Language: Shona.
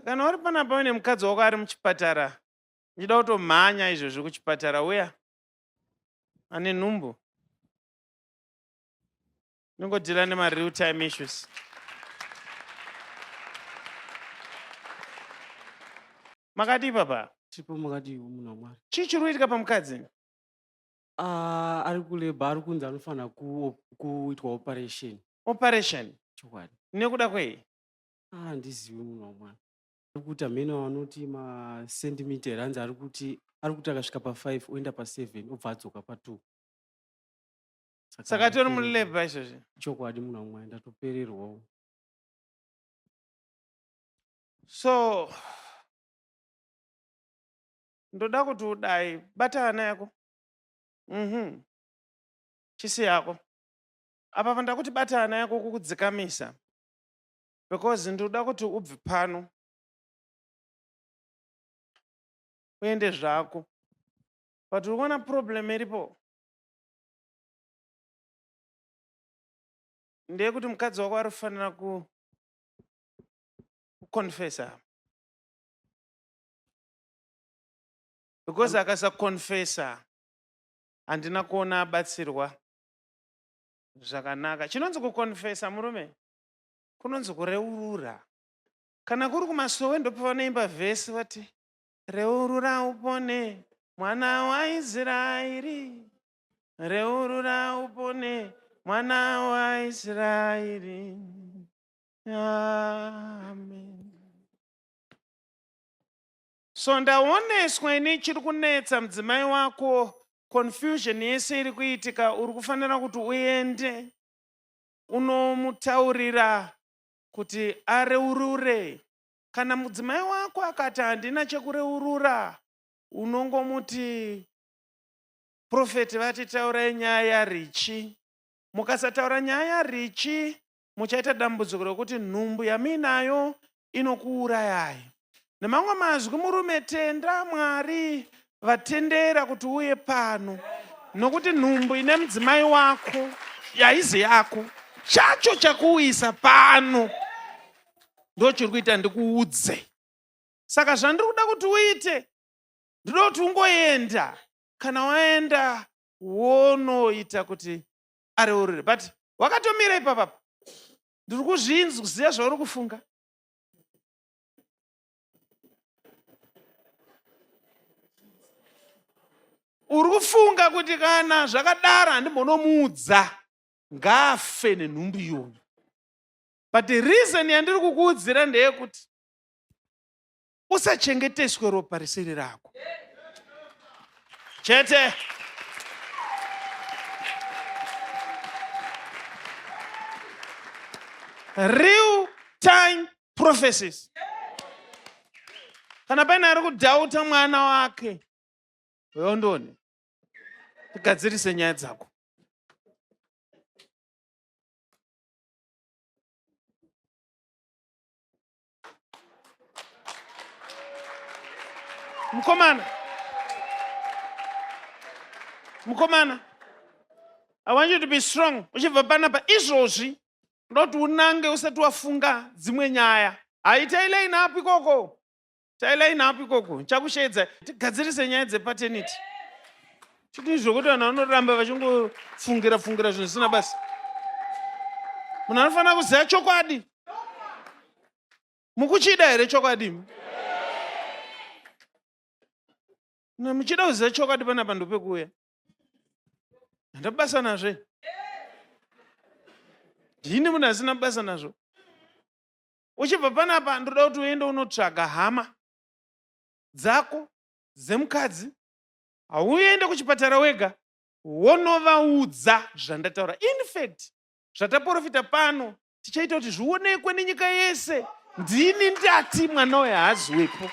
Kana uri panapa une mukadzi wako ari muchipatara, uchida kutomhanya izvozvi kuchipatara, uya ane nhumbu, nongodhira nema-real time issues. Makati papa? Tipo makati munhu waMwari. Chii chiri kuitika pamukadzi? Ari kuleba, ari kunzi anofanira kuitwa operation. Operation? Chokwadi. Nekuda kwei? Handizivi munhu waMwari. Ari kuti amene vanoti masentimiteri anzi ari kuti akasvika pa5 oenda pa7 obva adzoka pa2. Saka tori muleba izvozvi? Chokwadi munhu waMwari, ndatopererwawo. So ndoda kuti udai bata ana yako. Chisi yako. Apa pandakuti bata ana yako kukudzikamisa. Because ndoda kuti ubve pano. Uende zvako. But uri kuona problem iripo. Ndeyekuti mukadzi wako ari kufanira kuconfessa. Because akasaconfessa handina kuona abatsirwa zvakanaka. Chinonzi kuconfessa murume kunonzi kureurura. Kana kuri kumasowe ndopavanoimba vhesi vati reurura upone mwana waIsraeri, reurura upone mwana waIsraeri. Amen. So ndaoneswa ini chiri kunetsa mudzimai wako, confusion yese iri kuitika, uri kufanira kuti uende unomutaurira kuti areurure. Kana mudzimai wako akati handina chekureurura, unongomuti profeti vati taurai nyaya yaRichi. Mukasataura nyaya yaRichi, muchaita dambudziko rekuti nhumbu yamuinayo inokuurayai. Nemamwe mazwi murume, tenda Mwari vatendera kuti uye pano, nokuti nhumbu ine mudzimai wako yaizi yako chacho chakuuyisa pano ndochiri kuita ndikuudze. Saka zvandiri kuda kuti uite, ndinoda kuti ungoenda. Kana waenda wonoita kuti areurure. But wakatomira ipapa, ndiri kuzviziva zvauri kufunga. Uri kufunga kuti kana zvakadaro handimbonomuudza ngaafe nenhumbu iyoyo. But the reason yandiri kukuudzira ndeyekuti usachengeteswe ropa risiri rako. Chete. Real time prophecies. Kana paina ari kudhauta mwana wake, yondoni tigadzirise nyaya dzako. Mukomana, I want you to be strong. Uchibva panapa izvozvi ndoti unange usati wafunga dzimwe nyaya. Haitailei napi koko. Tailei napi koko. Chakushedza tigadzirise nyaya dzepaternity. Chiti zvokuti vanhu vanoramba vachingofungira zvinhu zvisina basa. Munhu anofanira kuziva chokwadi. Mukuchida here chokwadi? Muchida kuziva chokwadi panapa ndopekuuya. Handabasa nazve. Ndini munhu asina basa nazvo. Uchibva panapa ndoda kuti uende unotsvaga hama dzako dzemukadzi. Hauende kuchipatara wega, wonovaudza zvandataura. In fact, zvataprofita pano tichaita kuti zvionekwe nenyika yese. Ndini ndati mwana uyu haaziwepo.